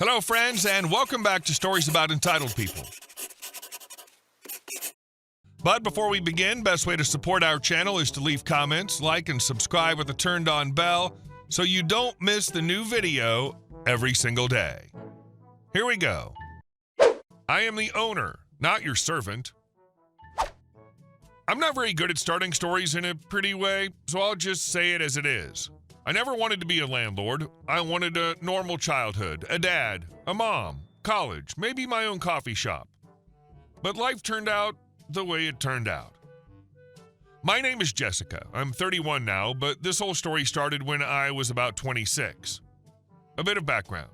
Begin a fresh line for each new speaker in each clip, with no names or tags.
Hello, friends, and welcome back to Stories About Entitled People. But before we begin, best way to support our channel is to leave comments, like, and subscribe with a turned-on bell so you don't miss the new video every single day. Here we go. I am the owner, not your servant. I'm not very good at starting stories in a pretty way, so I'll just say it as it is. I never wanted to be a landlord. I wanted a normal childhood, a dad, a mom, college, maybe my own coffee shop. But life turned out the way it turned out. My name is Jessica. I'm 31 now, but this whole story started when I was about 26. A bit of background.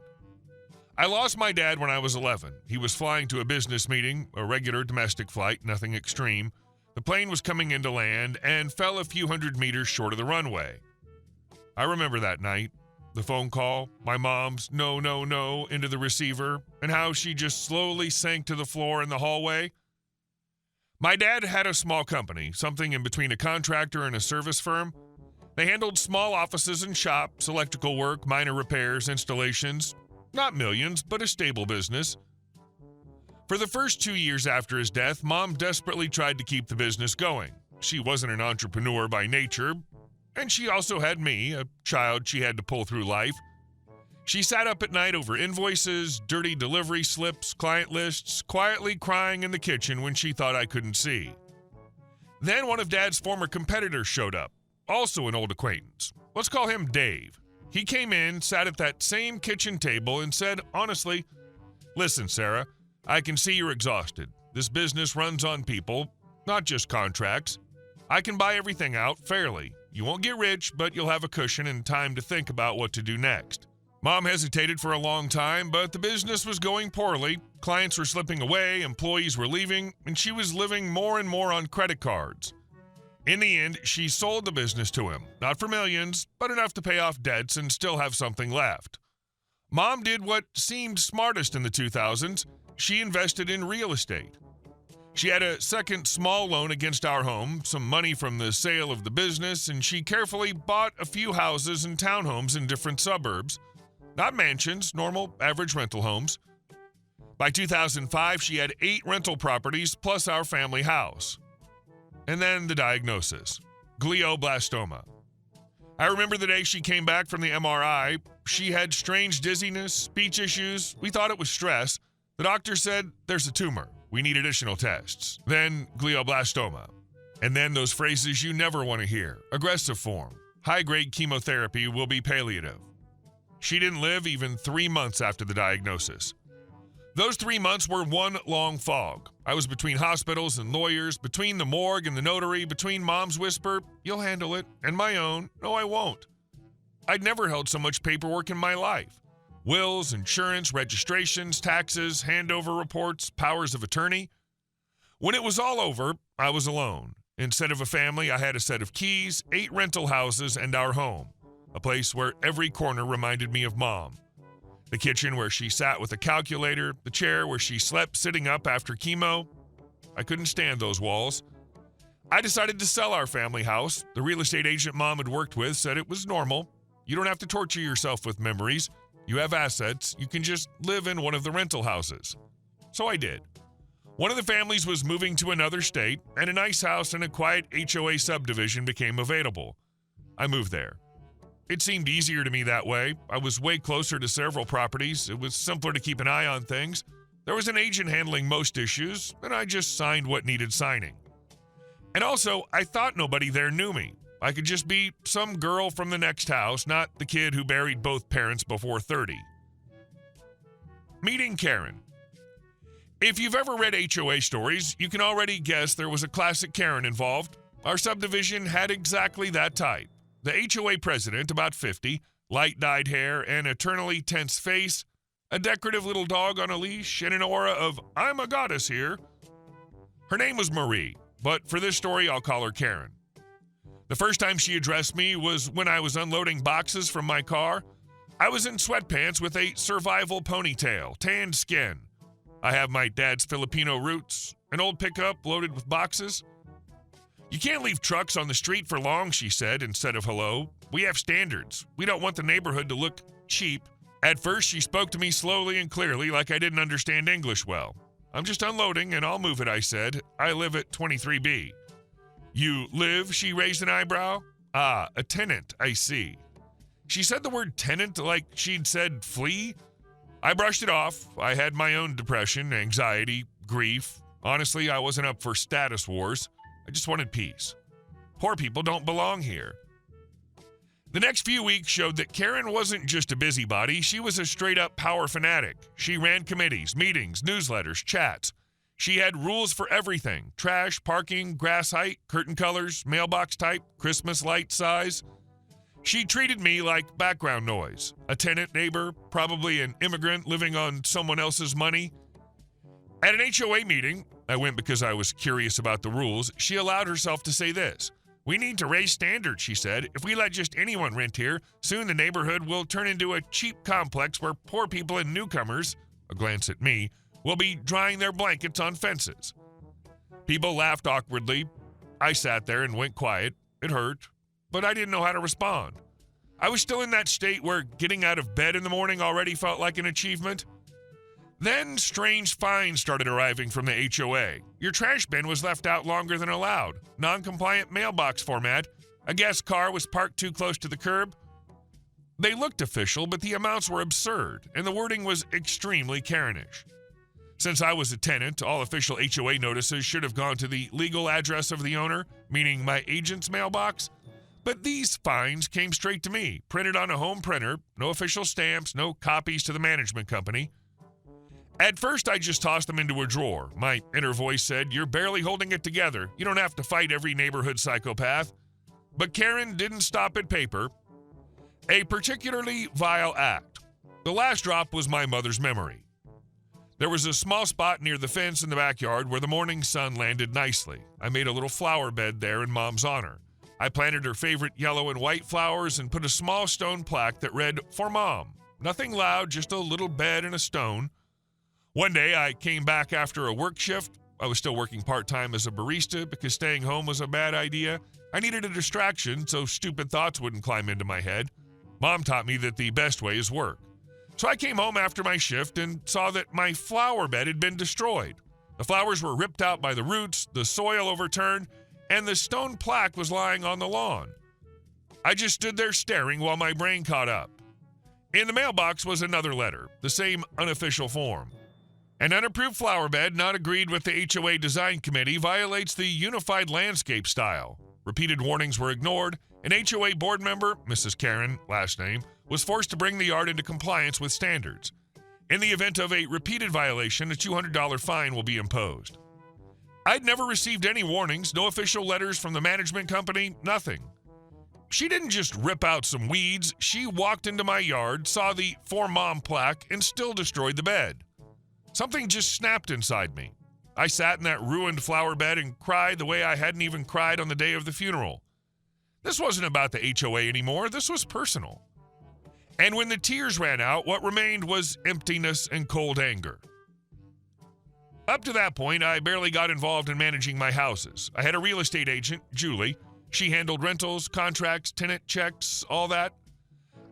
I lost my dad when I was 11. He was flying to a business meeting, a regular domestic flight, nothing extreme. The plane was coming into land and fell a few hundred meters short of the runway. I remember that night, the phone call, my mom's no into the receiver, and how she just slowly sank to the floor in the hallway. My dad had a small company, something in between a contractor and a service firm. They handled small offices and shops, electrical work, minor repairs, installations. Not millions, but a stable business. For the first 2 years after his death, Mom desperately tried to keep the business going. She wasn't an entrepreneur by nature, and she also had me, a child she had to pull through life. She sat up at night over invoices, dirty delivery slips, client lists, quietly crying in the kitchen when she thought I couldn't see. Then one of Dad's former competitors showed up, also an old acquaintance. Let's call him Dave. He came in, sat at that same kitchen table, and said, honestly, "Listen, Sarah, I can see you're exhausted. This business runs on people, not just contracts. I can buy everything out fairly. You won't get rich, but you'll have a cushion and time to think about what to do next." Mom hesitated for a long time, but the business was going poorly. Clients were slipping away, employees were leaving, and she was living more and more on credit cards. In the end, she sold the business to him, not for millions, but enough to pay off debts and still have something left. Mom did what seemed smartest in the 2000s. She invested in real estate. She had a second small loan against our home, some money from the sale of the business, and she carefully bought a few houses and townhomes in different suburbs. Not mansions, normal, average rental homes. By 2005, she had 8 rental properties plus our family house. And then the diagnosis, glioblastoma. I remember the day she came back from the MRI. She had strange dizziness, speech issues. We thought it was stress. The doctor said, "There's a tumor. We need additional tests." Then glioblastoma. And then those phrases you never want to hear. Aggressive form. High-grade chemotherapy will be palliative. She didn't live even 3 months after the diagnosis. Those 3 months were one long fog. I was between hospitals and lawyers, between the morgue and the notary, between Mom's whisper, "You'll handle it," and my own, "No, I won't." I'd never held so much paperwork in my life. Wills, insurance, registrations, taxes, handover reports, powers of attorney. When it was all over, I was alone. Instead of a family, I had a set of keys, 8 rental houses, and our home. A place where every corner reminded me of Mom. The kitchen where she sat with a calculator, the chair where she slept sitting up after chemo. I couldn't stand those walls. I decided to sell our family house. The real estate agent Mom had worked with said it was normal. You don't have to torture yourself with memories. You have assets. You can just live in one of the rental houses. So I did. One of the families was moving to another state, and a nice house in a quiet HOA subdivision became available. I moved there. It seemed easier to me that way. I was way closer to several properties. It was simpler to keep an eye on things. There was an agent handling most issues, and I just signed what needed signing. And also, I thought nobody there knew me. I could just be some girl from the next house, not the kid who buried both parents before 30. Meeting Karen. If you've ever read HOA stories, you can already guess there was a classic Karen involved. Our subdivision had exactly that type. The HOA president, about 50, light-dyed hair, an eternally tense face, a decorative little dog on a leash, and an aura of, "I'm a goddess here." Her name was Marie, but for this story, I'll call her Karen. The first time she addressed me was when I was unloading boxes from my car. I was in sweatpants with a survival ponytail, tanned skin. I have my dad's Filipino roots, an old pickup loaded with boxes. "You can't leave trucks on the street for long," she said instead of hello. "We have standards. We don't want the neighborhood to look cheap. At first, she spoke to me slowly and clearly like I didn't understand English well. I'm just unloading and I'll move it, I said. I live at 23B. You live? She raised an eyebrow. Ah, a tenant, I see. She said the word tenant like she'd said flea. I brushed it off. I had my own depression, anxiety, grief. Honestly, I wasn't up for status wars. I just wanted peace. Poor people don't belong here. The next few weeks showed that Karen wasn't just a busybody, she was a straight-up power fanatic. She ran committees, meetings, newsletters, chats. She had rules for everything: trash, parking, grass height, curtain colors, mailbox type, Christmas light size. She treated me like background noise, a tenant neighbor, probably an immigrant living on someone else's money. At an HOA meeting, I went because I was curious about the rules, she allowed herself to say this. We need to raise standards, she said. If we let just anyone rent here, soon the neighborhood will turn into a cheap complex where poor people and newcomers, a glance at me, will be drying their blankets on fences. People laughed awkwardly. I sat there and went quiet. It hurt, but I didn't know how to respond. I was still in that state where getting out of bed in the morning already felt like an achievement. Then strange fines started arriving from the HOA. Your trash bin was left out longer than allowed. Non-compliant mailbox format. A guest car was parked too close to the curb. They looked official, but the amounts were absurd, and the wording was extremely Karenish. Since I was a tenant, all official HOA notices should have gone to the legal address of the owner, meaning my agent's mailbox. But these fines came straight to me, printed on a home printer, no official stamps, no copies to the management company. At first, I just tossed them into a drawer. My inner voice said, you're barely holding it together. You don't have to fight every neighborhood psychopath. But Karen didn't stop at paper. A particularly vile act. The last drop was my mother's memory. There was a small spot near the fence in the backyard where the morning sun landed nicely. I made a little flower bed there in Mom's honor. I planted her favorite yellow and white flowers and put a small stone plaque that read, "For Mom." Nothing loud, just a little bed and a stone. One day, I came back after a work shift. I was still working part-time as a barista because staying home was a bad idea. I needed a distraction so stupid thoughts wouldn't climb into my head. Mom taught me that the best way is work. So I came home after my shift and saw that my flower bed had been destroyed. The flowers were ripped out by the roots, the soil overturned, and the stone plaque was lying on the lawn. I just stood there staring while my brain caught up. In the mailbox was another letter, the same unofficial form. An unapproved flower bed not agreed with the HOA design committee violates the unified landscape style. Repeated warnings were ignored. An HOA board member, Mrs. Karen, last name, was forced to bring the yard into compliance with standards. In the event of a repeated violation, a $200 fine will be imposed. I'd never received any warnings, no official letters from the management company, nothing. She didn't just rip out some weeds. She walked into my yard, saw the "For Mom" plaque, and still destroyed the bed. Something just snapped inside me. I sat in that ruined flower bed and cried the way I hadn't even cried on the day of the funeral. This wasn't about the HOA anymore. This was personal. And when the tears ran out, what remained was emptiness and cold anger. Up to that point, I barely got involved in managing my houses. I had a real estate agent, Julie. She handled rentals, contracts, tenant checks, all that.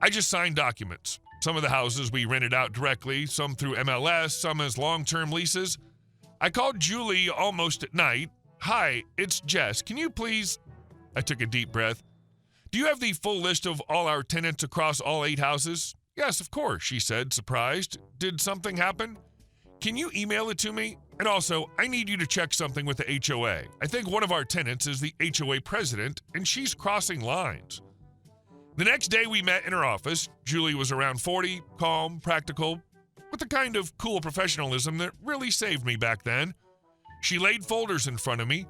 I just signed documents. Some of the houses we rented out directly, some through MLS, some as long-term leases. I called Julie almost at night. Hi, it's Jess. Can you please... I took a deep breath. Do you have the full list of all our tenants across all 8 houses? Yes, of course, she said, surprised. Did something happen? Can you email it to me? And also, I need you to check something with the HOA. I think one of our tenants is the HOA president, and she's crossing lines. The next day we met in her office. Julie was around 40, calm, practical, with the kind of cool professionalism that really saved me back then. She laid folders in front of me.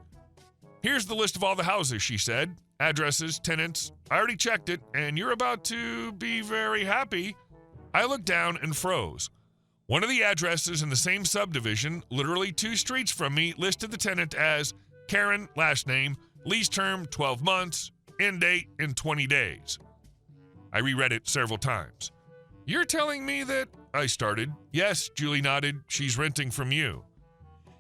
Here's the list of all the houses, she said. Addresses, tenants. I already checked it, and you're about to be very happy. I looked down and froze. One of the addresses in the same subdivision, literally 2 streets from me, listed the tenant as Karen, last name, lease term 12 months, end date in 20 days. I reread it several times. You're telling me that... I started. Yes, Julie nodded. She's renting from you.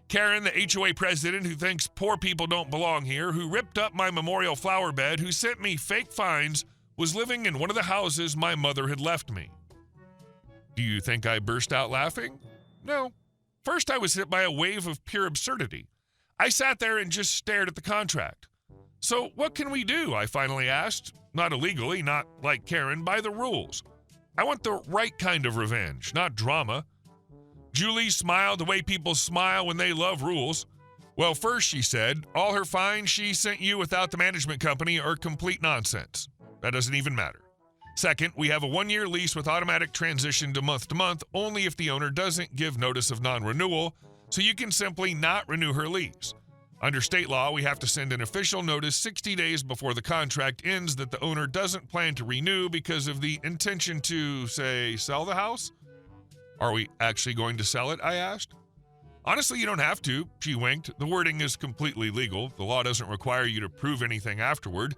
Karen, the HOA president who thinks poor people don't belong here, who ripped up my memorial flower bed, who sent me fake fines, was living in one of the houses my mother had left me. Do you think I burst out laughing? No. First, I was hit by a wave of pure absurdity. I sat there and just stared at the contract. So what can we do? I finally asked. Not illegally, not like Karen, by the rules. I want the right kind of revenge, not drama. Julie smiled the way people smile when they love rules. Well, first, she said, all her fines she sent you without the management company are complete nonsense. That doesn't even matter. Second, we have a 1-year lease with automatic transition to month only if the owner doesn't give notice of non-renewal, so you can simply not renew her lease. Under state law, we have to send an official notice 60 days before the contract ends that the owner doesn't plan to renew because of the intention to, say, sell the house? Are we actually going to sell it? I asked. Honestly, you don't have to, she winked. The wording is completely legal. The law doesn't require you to prove anything afterward.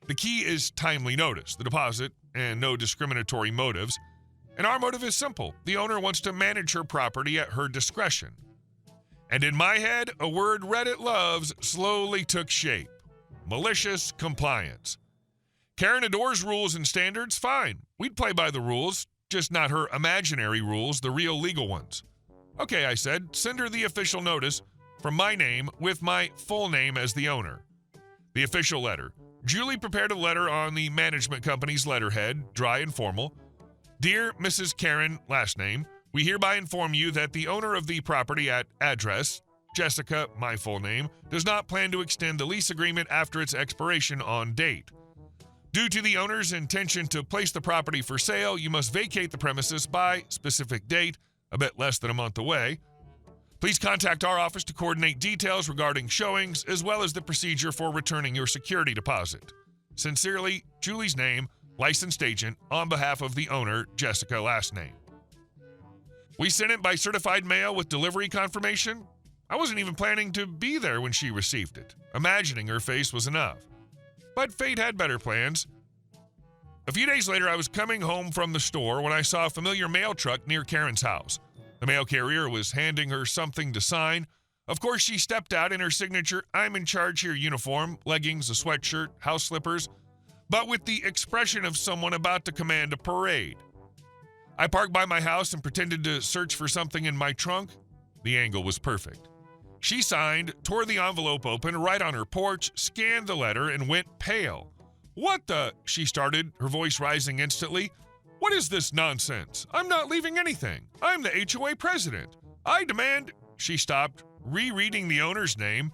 The key is timely notice, the deposit, and no discriminatory motives. And our motive is simple. The owner wants to manage her property at her discretion. And in my head, a word Reddit loves slowly took shape. Malicious compliance. Karen adores rules and standards, fine. We'd play by the rules, just not her imaginary rules, the real legal ones. Okay, I said, send her the official notice from my name with my full name as the owner. The official letter. Julie prepared a letter on the management company's letterhead, dry and formal. Dear Mrs. Karen, last name, we hereby inform you that the owner of the property at address, Jessica, my full name, does not plan to extend the lease agreement after its expiration on date. Due to the owner's intention to place the property for sale, you must vacate the premises by specific date, a bit less than a month away. Please contact our office to coordinate details regarding showings, as well as the procedure for returning your security deposit. Sincerely, Julie's name, licensed agent, on behalf of the owner, Jessica, last name. We sent it by certified mail with delivery confirmation. I wasn't even planning to be there when she received it. Imagining her face was enough. But fate had better plans. A few days later, I was coming home from the store when I saw a familiar mail truck near Karen's house. The mail carrier was handing her something to sign. Of course, she stepped out in her signature "I'm in charge here" uniform, leggings, a sweatshirt, house slippers, but with the expression of someone about to command a parade. I parked by my house and pretended to search for something in my trunk. The angle was perfect. She signed, tore the envelope open right on her porch, scanned the letter, and went pale. "What the?" she started, her voice rising instantly. "What is this nonsense? I'm not leaving anything. I'm the HOA president. I demand—" She stopped, rereading the owner's name.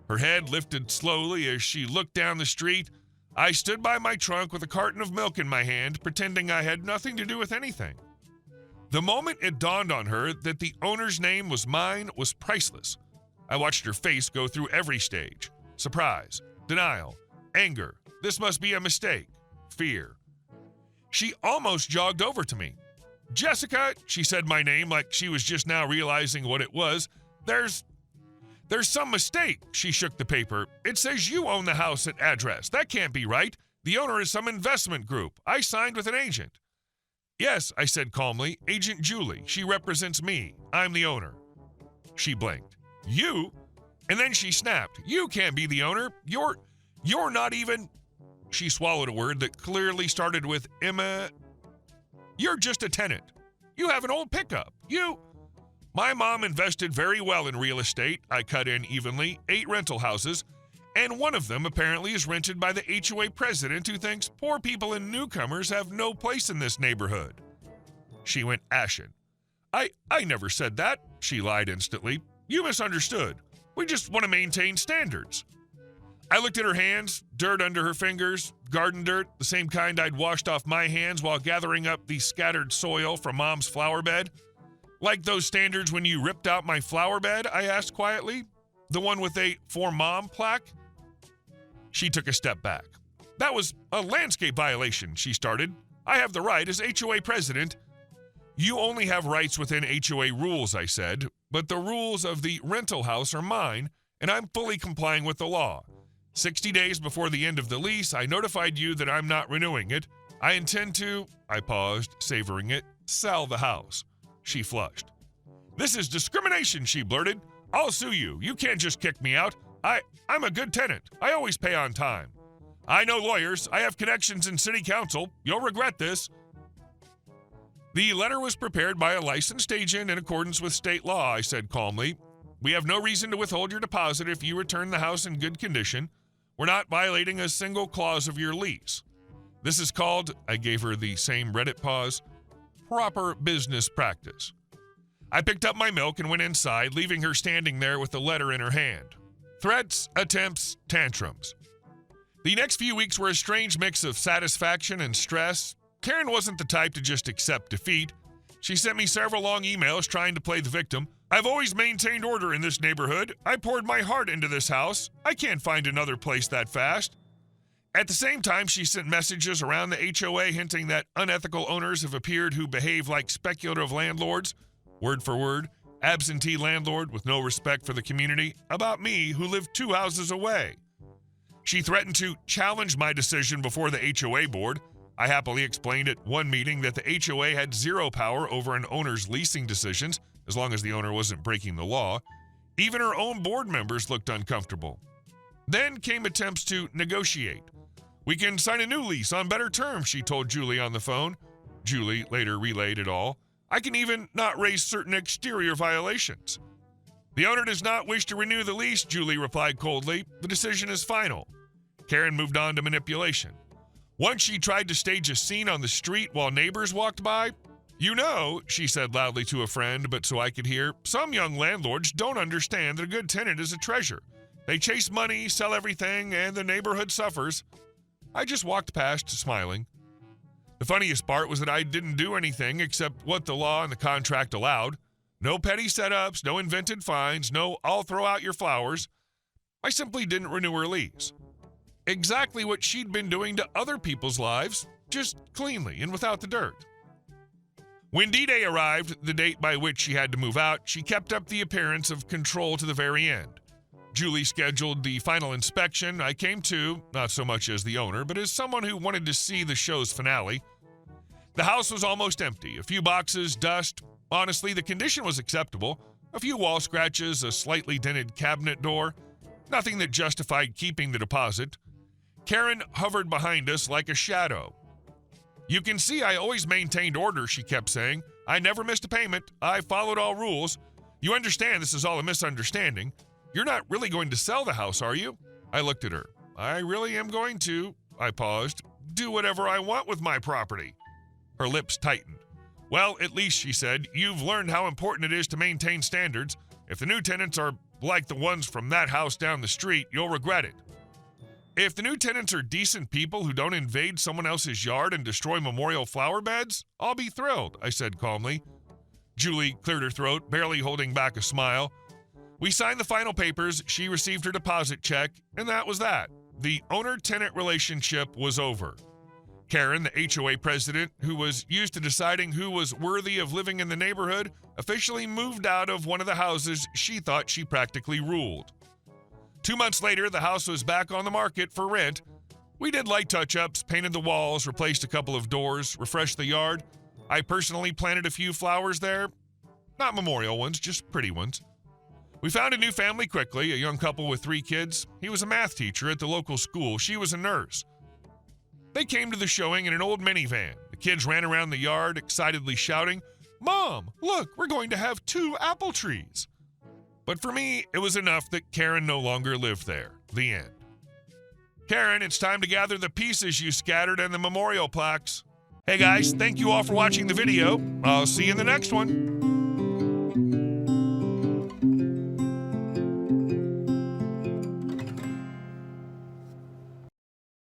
Her head lifted slowly as she looked down the street. I stood by my trunk with a carton of milk in my hand, pretending I had nothing to do with anything. The moment it dawned on her that the owner's name was mine was priceless. I watched her face go through every stage. Surprise, denial, anger. This must be a mistake. Fear. She almost jogged over to me. "Jessica," she said my name like she was just now realizing what it was. There's some mistake." She shook the paper. "It says you own the house at address. That can't be right. The owner is some investment group. I signed with an agent." "Yes," I said calmly. "Agent Julie. She represents me. I'm the owner." She blinked. "You?" And then she snapped. "You can't be the owner. You're not even—" She swallowed a word that clearly started with Emma. "You're just a tenant. You have an old pickup. My mom invested very well in real estate," I cut in evenly, 8 rental houses, and one of them apparently is rented by the HOA president who thinks poor people and newcomers have no place in this neighborhood. She went ashen. I never said that," she lied instantly. "You misunderstood. We just want to maintain standards." I looked at her hands, dirt under her fingers, garden dirt, the same kind I'd washed off my hands while gathering up the scattered soil from Mom's flower bed. "Like those standards when you ripped out my flower bed?" I asked quietly. "The one with a For Mom plaque?" She took a step back. "That was a landscape violation," she started. "I have the right as HOA president." "You only have rights within HOA rules," I said, "but the rules of the rental house are mine, and I'm fully complying with the law. 60 days before the end of the lease, I notified you that I'm not renewing it. I intend to," I paused, savoring it, "sell the house." She flushed. "This is discrimination," she blurted. "I'll sue you. You can't just kick me out. I'm a good tenant. I always pay on time. I know lawyers. I have connections in city council. You'll regret this." The letter was prepared by a licensed agent in accordance with state law, I said calmly. We have no reason to withhold your deposit if you return the house in good condition. We're not violating a single clause of your lease. This is called, I gave her the same Reddit pause, proper business practice. I picked up my milk and went inside, leaving her standing there with the letter in her hand. Threats, attempts, tantrums. The next few weeks were a strange mix of satisfaction and stress. Karen wasn't the type to just accept defeat. She sent me several long emails trying to play the victim. I've always maintained order in this neighborhood. I poured my heart into this house. I can't find another place that fast. At the same time, she sent messages around the HOA hinting that unethical owners have appeared who behave like speculative landlords, word for word, absentee landlord with no respect for the community, about me who live 2 houses away. She threatened to challenge my decision before the HOA board. I happily explained at one meeting that the HOA had zero power over an owner's leasing decisions, as long as the owner wasn't breaking the law. Even her own board members looked uncomfortable. Then came attempts to negotiate. We can sign a new lease on better terms, she told Julie on the phone. Julie later relayed it all. I can even not raise certain exterior violations. The owner does not wish to renew the lease, Julie replied coldly. The decision is final. Karen moved on to manipulation. Once she tried to stage a scene on the street while neighbors walked by. You know, she said loudly to a friend, but so I could hear, some young landlords don't understand that a good tenant is a treasure. They chase money, sell everything, and the neighborhood suffers. I just walked past, smiling. The funniest part was that I didn't do anything except what the law and the contract allowed. No petty setups, no invented fines, no I'll throw out your flowers. I simply didn't renew her lease. Exactly what she'd been doing to other people's lives, just cleanly and without the dirt. When D-Day arrived, the date by which she had to move out, she kept up the appearance of control to the very end. Julie scheduled the final inspection. I came to, not so much as the owner, but as someone who wanted to see the show's finale. The house was almost empty. A few boxes, dust. Honestly, the condition was acceptable. A few wall scratches, a slightly dented cabinet door. Nothing that justified keeping the deposit. Karen hovered behind us like a shadow. You can see I always maintained order, she kept saying. I never missed a payment. I followed all rules. You understand this is all a misunderstanding. You're not really going to sell the house, are you? I looked at her. I really am going to, I paused, do whatever I want with my property. Her lips tightened. Well, at least, she said, you've learned how important it is to maintain standards. If the new tenants are like the ones from that house down the street, you'll regret it. If the new tenants are decent people who don't invade someone else's yard and destroy memorial flower beds, I'll be thrilled, I said calmly. Julie cleared her throat, barely holding back a smile. We signed the final papers, she received her deposit check, and that was that. The owner-tenant relationship was over. Karen, the HOA president, who was used to deciding who was worthy of living in the neighborhood, officially moved out of one of the houses she thought she practically ruled. 2 months later, the house was back on the market for rent. We did light touch-ups, painted the walls, replaced a couple of doors, refreshed the yard. I personally planted a few flowers there. Not memorial ones, just pretty ones. We found a new family quickly, a young couple with 3 kids. He was a math teacher at the local school. She was a nurse. They came to the showing in an old minivan. The kids ran around the yard, excitedly shouting, Mom, look, we're going to have 2 apple trees. But for me, it was enough that Karen no longer lived there. The end. Karen, it's time to gather the pieces you scattered and the memorial plaques. Hey guys, thank you all for watching the video. I'll see you in the next one.